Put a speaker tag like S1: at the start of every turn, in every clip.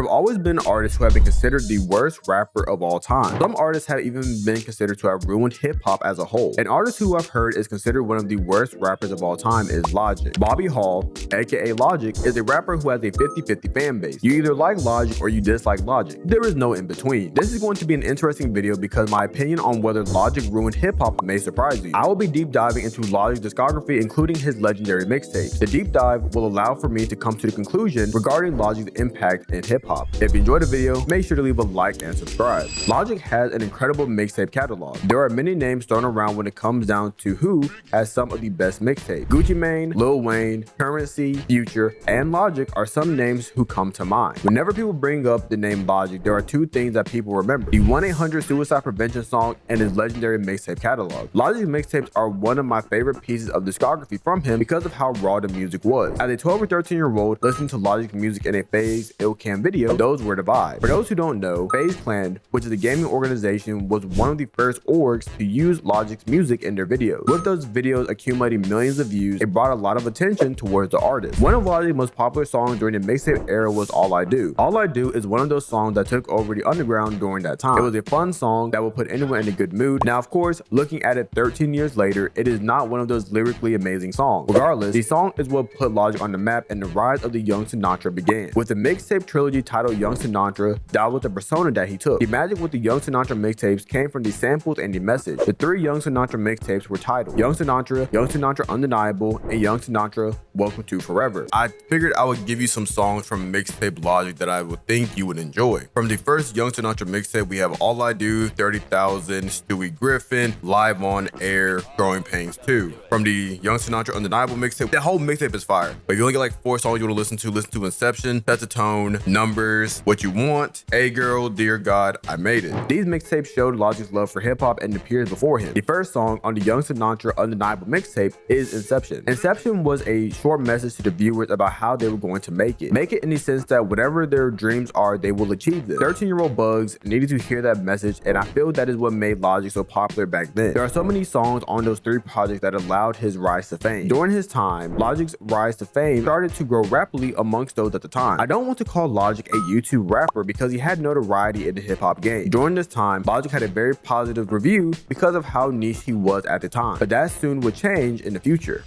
S1: have always been artists who have been considered the worst rapper of all time. Some artists have even been considered to have ruined hip-hop as a whole. An artist who I've heard is considered one of the worst rappers of all time is Logic. Bobby Hall, aka Logic, is a rapper who has a 50-50 fan base. You either like Logic or you dislike Logic. There is no in between. This is going to be an interesting video because my opinion on whether Logic ruined hip-hop may surprise you. I will be deep diving into Logic's discography, including his legendary mixtapes. The deep dive will allow for me to come to the conclusion regarding Logic's impact in hip-hop. If you enjoyed the video, make sure to leave a like and subscribe. Logic has an incredible mixtape catalog. There are many names thrown around when it comes down to who has some of the best mixtapes. Gucci Mane, Lil Wayne, Currency, Future, and Logic are some names who come to mind. Whenever people bring up the name Logic, there are two things that people remember: the 1-800 suicide prevention song and his legendary mixtape catalog. Logic's mixtapes are one of my favorite pieces of discography from him because of how raw the music was. As a 12 or 13 year old listening to Logic's music in a FaZe Illcam video, those were the vibes. For those who don't know, FaZe Clan, which is a gaming organization, was one of the first orgs to use Logic's music in their videos. With those videos accumulating millions of views, it brought a lot of attention towards the artist. One of Logic's most popular songs during the mixtape era was All I Do. All I Do is one of those songs that took over the underground during that time. It was a fun song that would put anyone in a good mood. Now, of course, looking at it 13 years later, it is not one of those lyrically amazing songs. Regardless, the song is what put Logic on the map and the rise of the Young Sinatra began. With the mixtape trilogy titled Young Sinatra, that was the persona that he took. The magic with the Young Sinatra mixtapes came from the samples and the message. The three Young Sinatra mixtapes were titled Young Sinatra Undeniable, and Young Sinatra Welcome to Forever. I figured I would give you some songs from mixtape Logic that I would think you would enjoy. From the first Young Sinatra mixtape, we have All I Do, 30,000, Stewie Griffin, Live on Air, Growing Pains 2. From the Young Sinatra Undeniable mixtape, that whole mixtape is fire. But if you only get like 4 songs you want to listen to Inception, Set the Tone, Numbers, What You Want, A Girl, Dear God, I Made It. These mixtapes showed Logic's love for hip-hop and the peers before him. The first song on the Young Sinatra Undeniable mixtape is Inception. Inception was a short message to the viewers about how they were going to make it. Make it in the sense that whatever their dreams are, they will achieve them. 13-year-old Bugs needed to hear that message, and I feel that is what made Logic so popular back then. There are so many songs on those 3 projects that allowed his rise to fame. During his time, Logic's rise to fame started to grow rapidly amongst those at the time. I don't want to call Logic a YouTube rapper because he had notoriety in the hip-hop game. During this time, Logic had a very positive review because of how niche he was at the time, but that soon would change in the future.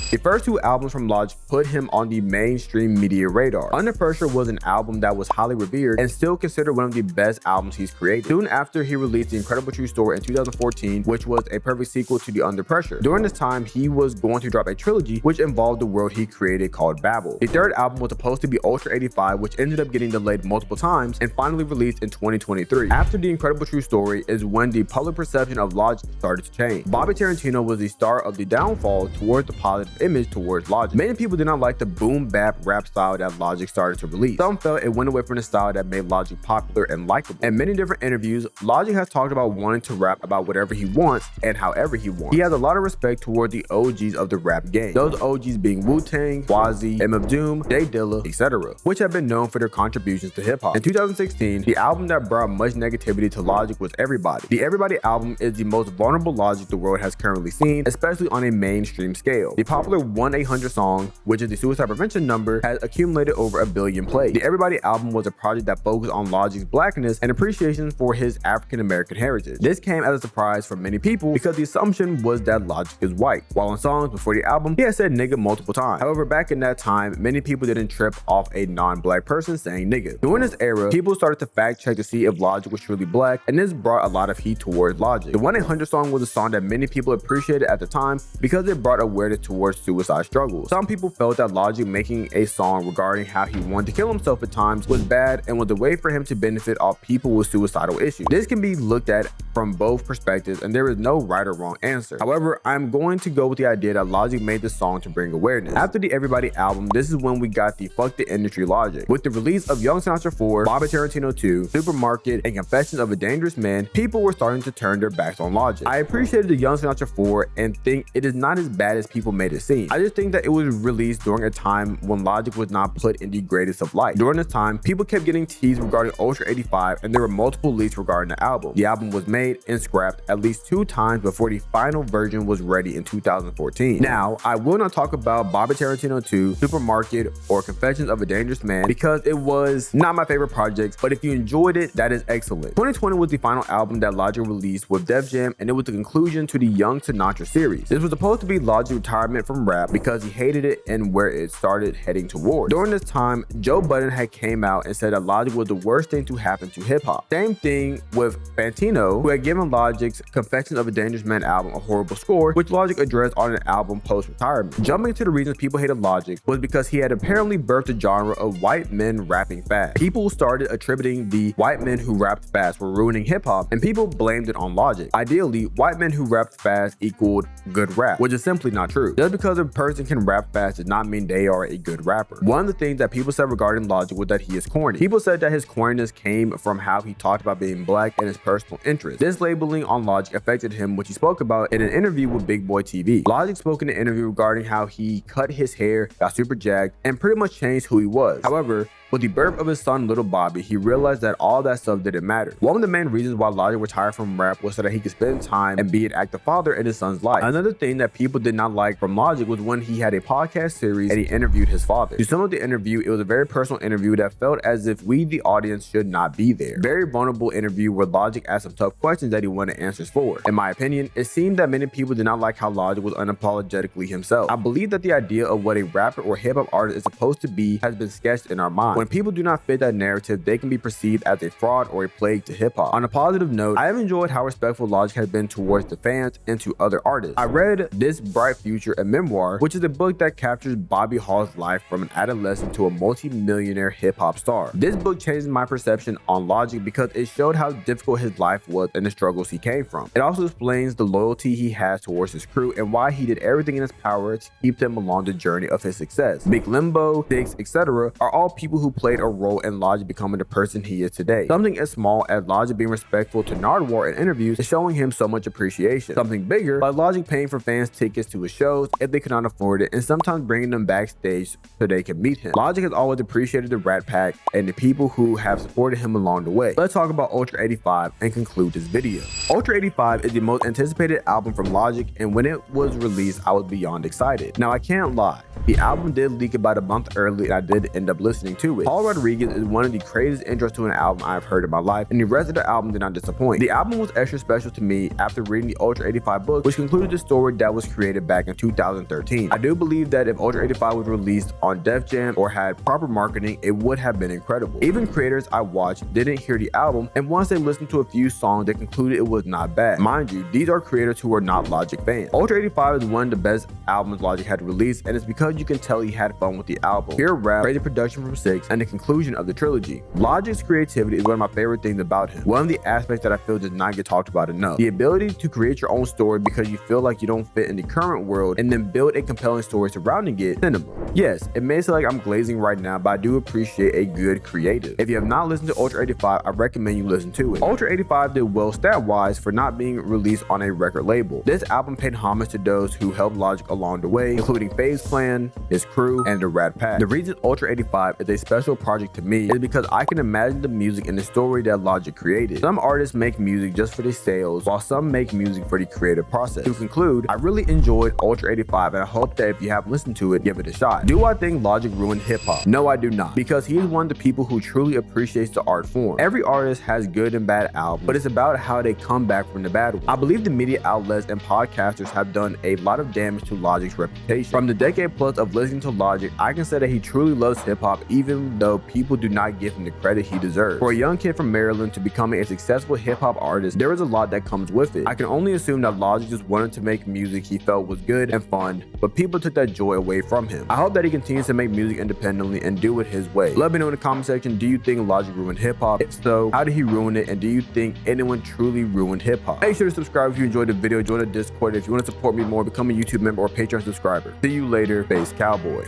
S1: The first 2 albums from Logic put him on the mainstream media radar. Under Pressure was an album that was highly revered and still considered one of the best albums he's created. Soon after, he released The Incredible True Story in 2014, which was a perfect sequel to the Under Pressure. During this time, he was going to drop a trilogy which involved the world he created called Babel. The third album was supposed to be Ultra 85, which ended up getting delayed multiple times and finally released in 2023. After The Incredible True Story is when the public perception of Logic started to change. Bobby Tarantino was the star of the downfall towards the positive image towards Logic. Many people did not like the boom bap rap style that Logic started to release. Some felt it went away from the style that made Logic popular and likable. In many different interviews, Logic has talked about wanting to rap about whatever he wants and however he wants. He has a lot of respect toward the OGs of the rap game. Those OGs being Wu-Tang, Bugzey, MF Doom, Jay Dilla, etc., which have been known for their contributions to hip-hop. In 2016, the album that brought much negativity to Logic was Everybody. The Everybody album is the most vulnerable Logic the world has currently seen, especially on a mainstream scale. The popular 1-800 song, which is the suicide prevention number, has accumulated over 1 billion plays. The Everybody album was a project that focused on Logic's blackness and appreciation for his African American heritage. This came as a surprise for many people because the assumption was that Logic is white. While on songs before the album, he had said nigga multiple times. However, back in that time, many people didn't trip off a non-black person saying nigga. During this era, people started to fact check to see if Logic was truly black, and this brought a lot of heat towards Logic. The 1-800 song was a song that many people appreciated at the time because it brought awareness towards suicide struggles. Some people felt that Logic making a song regarding how he wanted to kill himself at times was bad and was a way for him to benefit off people with suicidal issues. This can be looked at from both perspectives and there is no right or wrong answer. However, I'm going to go with the idea that Logic made the song to bring awareness. After the Everybody album, this is when we got the Fuck the Industry Logic. With the release of Young Sinatra 4, Bobby Tarantino 2, Supermarket, and Confessions of a Dangerous Man, people were starting to turn their backs on Logic. I appreciated the Young Sinatra 4 and think it is not as bad as people made it scene. I just think that it was released during a time when Logic was not put in the greatest of light. During this time, people kept getting teased regarding Ultra 85, and there were multiple leaks regarding the album. The album was made and scrapped at least 2 times before the final version was ready in 2014. Now, I will not talk about Bobby Tarantino 2, Supermarket, or Confessions of a Dangerous Man because it was not my favorite projects, but if you enjoyed it, that is excellent. 2020 was the final album that Logic released with Def Jam, and it was the conclusion to the Young Sinatra series. This was supposed to be Logic's retirement from rap because he hated it and where it started heading towards. During this time, Joe Budden had came out and said that Logic was the worst thing to happen to hip-hop. Same thing with Fantino, who had given Logic's Confessions of a Dangerous Man album a horrible score, which Logic addressed on an album post-retirement. Jumping to the reasons people hated Logic was because he had apparently birthed a genre of white men rapping fast. People started attributing the white men who rapped fast were ruining hip-hop, and people blamed it on Logic. Ideally, white men who rapped fast equaled good rap, which is simply not true. Just because a person can rap fast does not mean they are a good rapper. One of the things that people said regarding Logic was that he is corny. People said that his corniness came from how he talked about being black and his personal interests. This labeling on Logic affected him, which he spoke about in an interview with Big Boy TV. Logic spoke in an interview regarding how he cut his hair, got super jacked, and pretty much changed who he was. However, with the birth of his son, Little Bobby, he realized that all that stuff didn't matter. One of the main reasons why Logic retired from rap was so that he could spend time and be an active father in his son's life. Another thing that people did not like from Logic was when he had a podcast series and he interviewed his father. To sum up the interview, it was a very personal interview that felt as if we, the audience, should not be there. Very vulnerable interview where Logic asked some tough questions that he wanted answers for. In my opinion, it seemed that many people did not like how Logic was unapologetically himself. I believe that the idea of what a rapper or hip-hop artist is supposed to be has been sketched in our mind. When people do not fit that narrative, they can be perceived as a fraud or a plague to hip-hop. On a positive note, I have enjoyed how respectful Logic has been towards the fans and to other artists. I read This Bright Future, a memoir, which is a book that captures Bobby Hall's life from an adolescent to a multi-millionaire hip-hop star. This book changed my perception on Logic because it showed how difficult his life was and the struggles he came from. It also explains the loyalty he has towards his crew and why he did everything in his power to keep them along the journey of his success. Big Limbo, Six, etc. are all people who played a role in Logic becoming the person he is today. Something as small as Logic being respectful to Nardwuar in interviews is showing him so much appreciation. Something bigger, like Logic paying for fans tickets to his shows if they could not afford it, and sometimes bringing them backstage so they can meet him. Logic has always appreciated the rattpack and the people who have supported him along the way. Let's talk about Ultra 85 and conclude this video. Ultra 85 is the most anticipated album from Logic, and when it was released, I was beyond excited. Now, I can't lie. The album did leak about a month early, and I did end up listening to it. Paul Rodriguez is one of the craziest intros to an album I've heard in my life, and the rest of the album did not disappoint. The album was extra special to me after reading the Ultra 85 book, which concluded the story that was created back in 2013. I do believe that if Ultra 85 was released on Def Jam or had proper marketing, it would have been incredible. Even creators I watched didn't hear the album, and once they listened to a few songs, they concluded it was not bad. Mind you, these are creators who are not Logic fans. Ultra 85 is one of the best albums Logic had released, and it's because you can tell he had fun with the album. Pure rap, crazy production from Six, and the conclusion of the trilogy. Logic's creativity is one of my favorite things about him. One of the aspects that I feel does not get talked about enough. The ability to create your own story because you feel like you don't fit in the current world and then build a compelling story surrounding it. Cinema. Yes, it may sound like I'm glazing right now, but I do appreciate a good creative. If you have not listened to Ultra 85, I recommend you listen to it. Ultra 85 did well stat-wise for not being released on a record label. This album paid homage to those who helped Logic along the way, including FaZe Clan, his crew, and the rattpack. The reason Ultra 85 is a special project to me is because I can imagine the music and the story that Logic created. Some artists make music just for the sales, while some make music for the creative process. To conclude, I really enjoyed Ultra 85, and I hope that if you haven't listened to it, give it a shot. Do I think Logic ruined hip-hop? No, I do not, because he is one of the people who truly appreciates the art form. Every artist has good and bad albums, but it's about how they come back from the bad one. I believe the media outlets and podcasters have done a lot of damage to Logic's reputation. From the decade plus of listening to Logic, I can say that he truly loves hip-hop, even though people do not give him the credit he deserves. For a young kid from Maryland to becoming a successful hip-hop artist, there is a lot that comes with it. I can only assume that Logic just wanted to make music he felt was good and fun, but people took that joy away from him. I hope that he continues to make music independently and do it his way. Let me know in the comment section, do you think Logic ruined hip-hop? If so, how did he ruin it, and do you think anyone truly ruined hip-hop? Make sure to subscribe if you enjoyed the video, join the Discord if you want to support me more, become a YouTube member or Patreon subscriber. See you later, Bass Cowboy.